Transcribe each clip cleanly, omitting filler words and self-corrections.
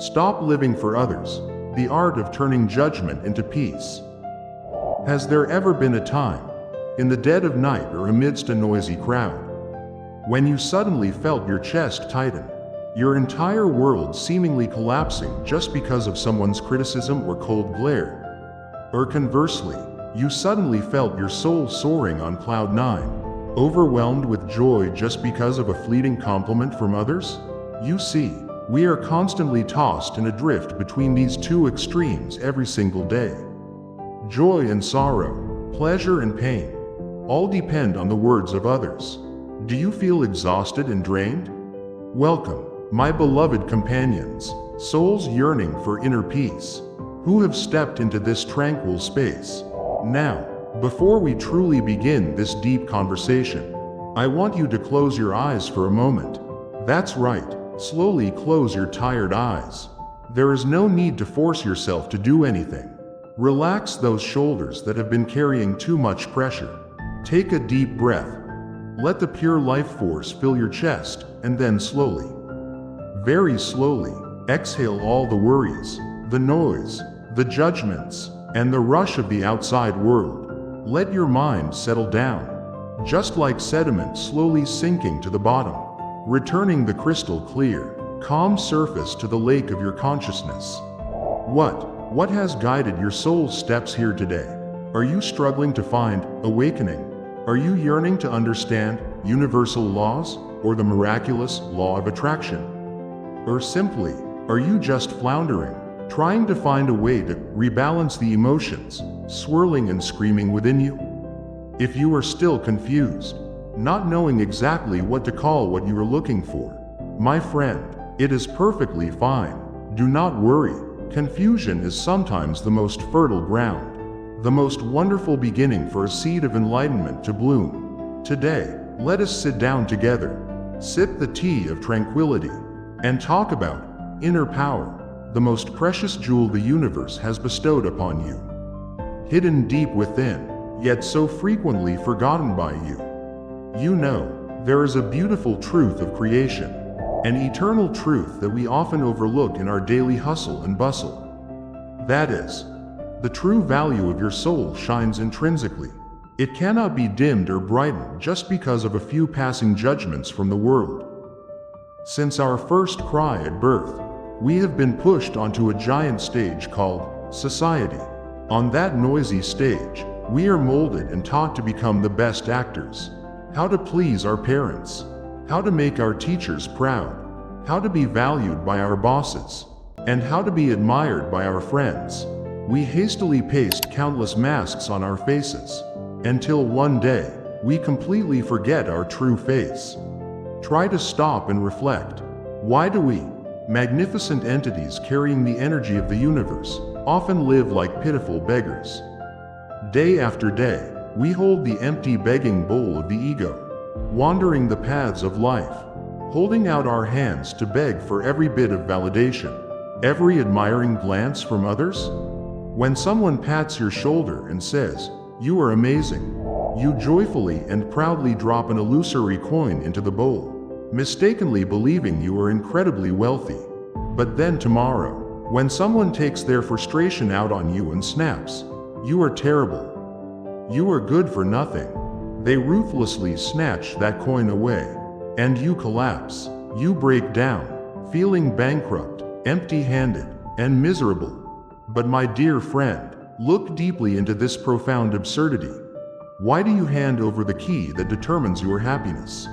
Stop living for others. The art of turning judgment into peace. Has there ever been a time, in the dead of night or amidst a noisy crowd, when you suddenly felt your chest tighten, your entire world seemingly collapsing just because of someone's criticism or cold glare? Or conversely, you suddenly felt your soul soaring on cloud nine, overwhelmed with joy just because of a fleeting compliment from others? You see, we are constantly tossed and adrift between these two extremes every single day. Joy and sorrow, pleasure and pain, all depend on the words of others. Do you feel exhausted and drained? Welcome, my beloved companions, souls yearning for inner peace, who have stepped into this tranquil space. Now, before we truly begin this deep conversation, I want you to close your eyes for a moment. That's right, slowly close your tired eyes. There is no need to force yourself to do anything. Relax those shoulders that have been carrying too much pressure. Take a deep breath. Let the pure life force fill your chest, and then slowly, very slowly, exhale all the worries, the noise, the judgments, and the rush of the outside world. Let your mind settle down, just like sediment slowly sinking to the bottom, returning the crystal clear, calm surface to the lake of your consciousness. What has guided your soul's steps here today? Are you struggling to find awakening? Are you yearning to understand universal laws or the miraculous law of attraction? Or simply, are you just floundering, trying to find a way to rebalance the emotions, swirling and screaming within you? If you are still confused, not knowing exactly what to call what you are looking for, my friend, it is perfectly fine. Do not worry. Confusion is sometimes the most fertile ground, the most wonderful beginning for a seed of enlightenment to bloom. Today, let us sit down together, sip the tea of tranquility, and talk about inner power, the most precious jewel the universe has bestowed upon you. Hidden deep within, yet so frequently forgotten by you. You know, there is a beautiful truth of creation, an eternal truth that we often overlook in our daily hustle and bustle. That is, the true value of your soul shines intrinsically. It cannot be dimmed or brightened just because of a few passing judgments from the world. Since our first cry at birth, we have been pushed onto a giant stage called society. On that noisy stage, we are molded and taught to become the best actors. How to please our parents, how to make our teachers proud, how to be valued by our bosses, and how to be admired by our friends. We hastily paste countless masks on our faces, until one day, we completely forget our true face. Try to stop and reflect. Why do we, magnificent entities carrying the energy of the universe, often live like pitiful beggars? Day after day, we hold the empty begging bowl of the ego, wandering the paths of life, holding out our hands to beg for every bit of validation, every admiring glance from others. When someone pats your shoulder and says, "You are amazing," you joyfully and proudly drop an illusory coin into the bowl, mistakenly believing you are incredibly wealthy. But then tomorrow, when someone takes their frustration out on you and snaps, "You are terrible. You are good for nothing," they ruthlessly snatch that coin away, and you collapse. You break down, feeling bankrupt, empty-handed, and miserable. But my dear friend, look deeply into this profound absurdity. Why do you hand over the key that determines your happiness,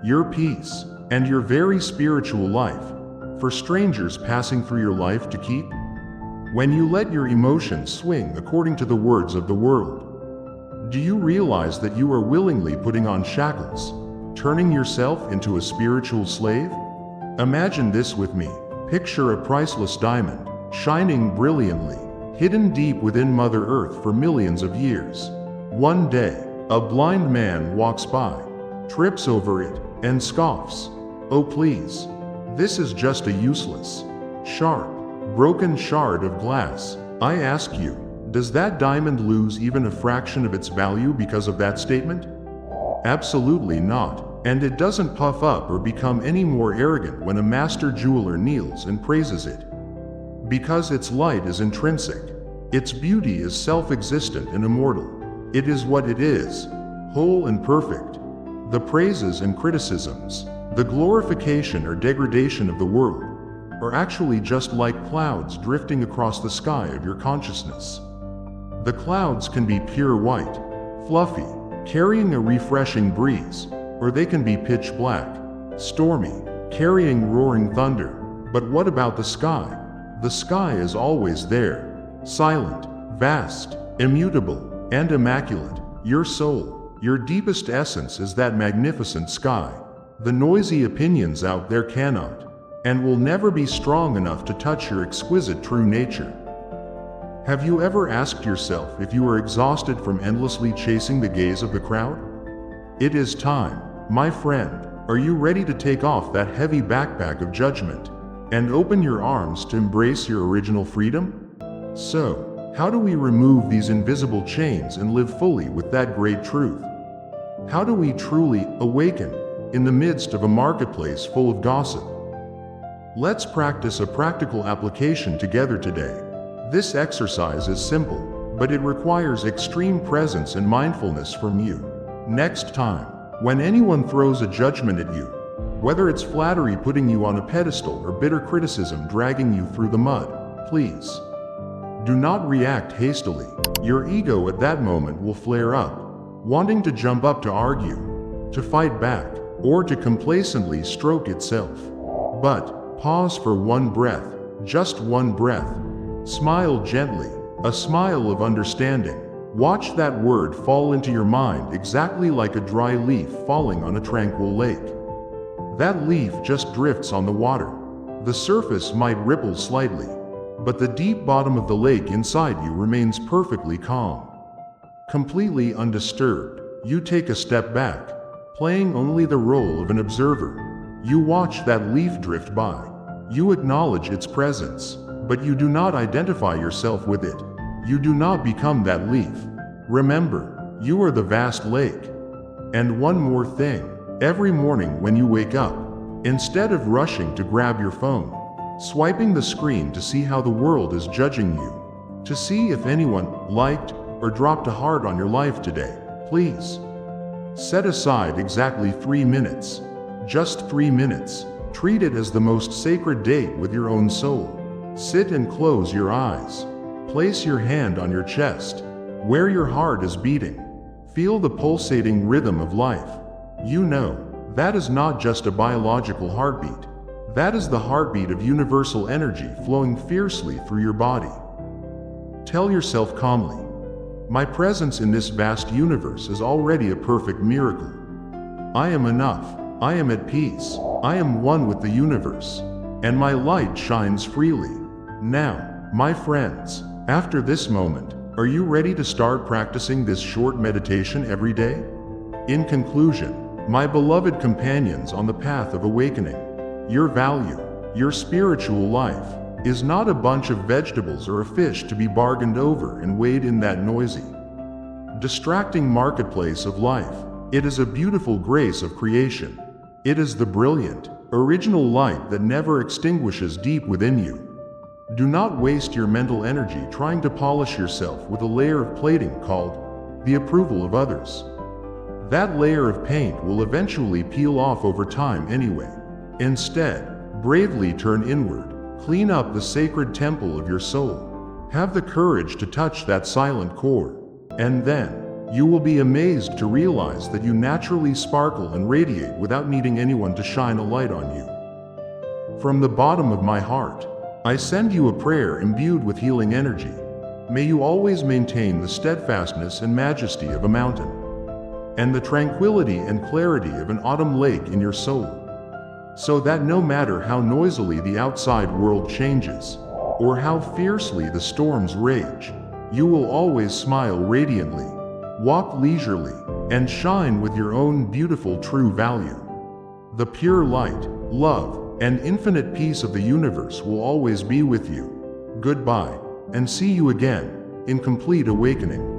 your peace, and your very spiritual life, for strangers passing through your life to keep? When you let your emotions swing according to the words of the world, do you realize that you are willingly putting on shackles, turning yourself into a spiritual slave? Imagine this with me. Picture a priceless diamond, shining brilliantly, hidden deep within Mother Earth for millions of years. One day, a blind man walks by, trips over it, and scoffs. "Oh please, this is just a useless, sharp, broken shard of glass." I ask you, does that diamond lose even a fraction of its value because of that statement? Absolutely not. and it doesn't puff up or become any more arrogant when a master jeweler kneels and praises it. Because its light is intrinsic, its beauty is self-existent and immortal. It is what it is, whole and perfect. The praises and criticisms, the glorification or degradation of the world, are actually just like clouds drifting across the sky of your consciousness. The clouds can be pure white, fluffy, carrying a refreshing breeze, or they can be pitch black, stormy, carrying roaring thunder. But what about the sky? The sky is always there, silent, vast, immutable, and immaculate. Your soul, your deepest essence is that magnificent sky. The noisy opinions out there cannot, and will never be strong enough to touch your exquisite true nature. Have you ever asked yourself if you are exhausted from endlessly chasing the gaze of the crowd? It is time, my friend. Are you ready to take off that heavy backpack of judgment and open your arms to embrace your original freedom? So, how do we remove these invisible chains and live fully with that great truth? How do we truly awaken in the midst of a marketplace full of gossip? Let's practice a practical application together today. This exercise is simple, but it requires extreme presence and mindfulness from you. Next time, when anyone throws a judgment at you, whether it's flattery putting you on a pedestal or bitter criticism dragging you through the mud, please do not react hastily. Your ego at that moment will flare up, wanting to jump up to argue, to fight back, or to complacently stroke itself. But pause for one breath, just one breath. Smile gently, a smile of understanding. Watch that word fall into your mind exactly like a dry leaf falling on a tranquil lake. That leaf just drifts on the water. The surface might ripple slightly, but the deep bottom of the lake inside you remains perfectly calm. Completely undisturbed, you take a step back, playing only the role of an observer. You watch that leaf drift by. You acknowledge its presence, but you do not identify yourself with it. You do not become that leaf. Remember, you are the vast lake. And one more thing, every morning when you wake up, instead of rushing to grab your phone, swiping the screen to see how the world is judging you, to see if anyone liked or dropped a heart on your life today, please set aside exactly 3 minutes. Just 3 minutes. Treat it as the most sacred date with your own soul. Sit and close your eyes. Place your hand on your chest, where your heart is beating. Feel the pulsating rhythm of life. You know, that is not just a biological heartbeat. That is the heartbeat of universal energy flowing fiercely through your body. Tell yourself calmly, my presence in this vast universe is already a perfect miracle. I am enough. I am at peace. I am one with the universe, and my light shines freely. Now, my friends, after this moment, are you ready to start practicing this short meditation every day? In conclusion, my beloved companions on the path of awakening, your value, your spiritual life, is not a bunch of vegetables or a fish to be bargained over and weighed in that noisy, distracting marketplace of life. It is a beautiful grace of creation. It is the brilliant, original light that never extinguishes deep within you. Do not waste your mental energy trying to polish yourself with a layer of plating called the approval of others. That layer of paint will eventually peel off over time anyway. Instead, bravely turn inward, clean up the sacred temple of your soul. Have the courage to touch that silent core, and then you will be amazed to realize that you naturally sparkle and radiate without needing anyone to shine a light on you. From the bottom of my heart, I send you a prayer imbued with healing energy. May you always maintain the steadfastness and majesty of a mountain, and the tranquility and clarity of an autumn lake in your soul, so that no matter how noisily the outside world changes, or how fiercely the storms rage, you will always smile radiantly, walk leisurely, and shine with your own beautiful true value. The pure light, love, and infinite peace of the universe will always be with you. Goodbye, and see you again in complete awakening.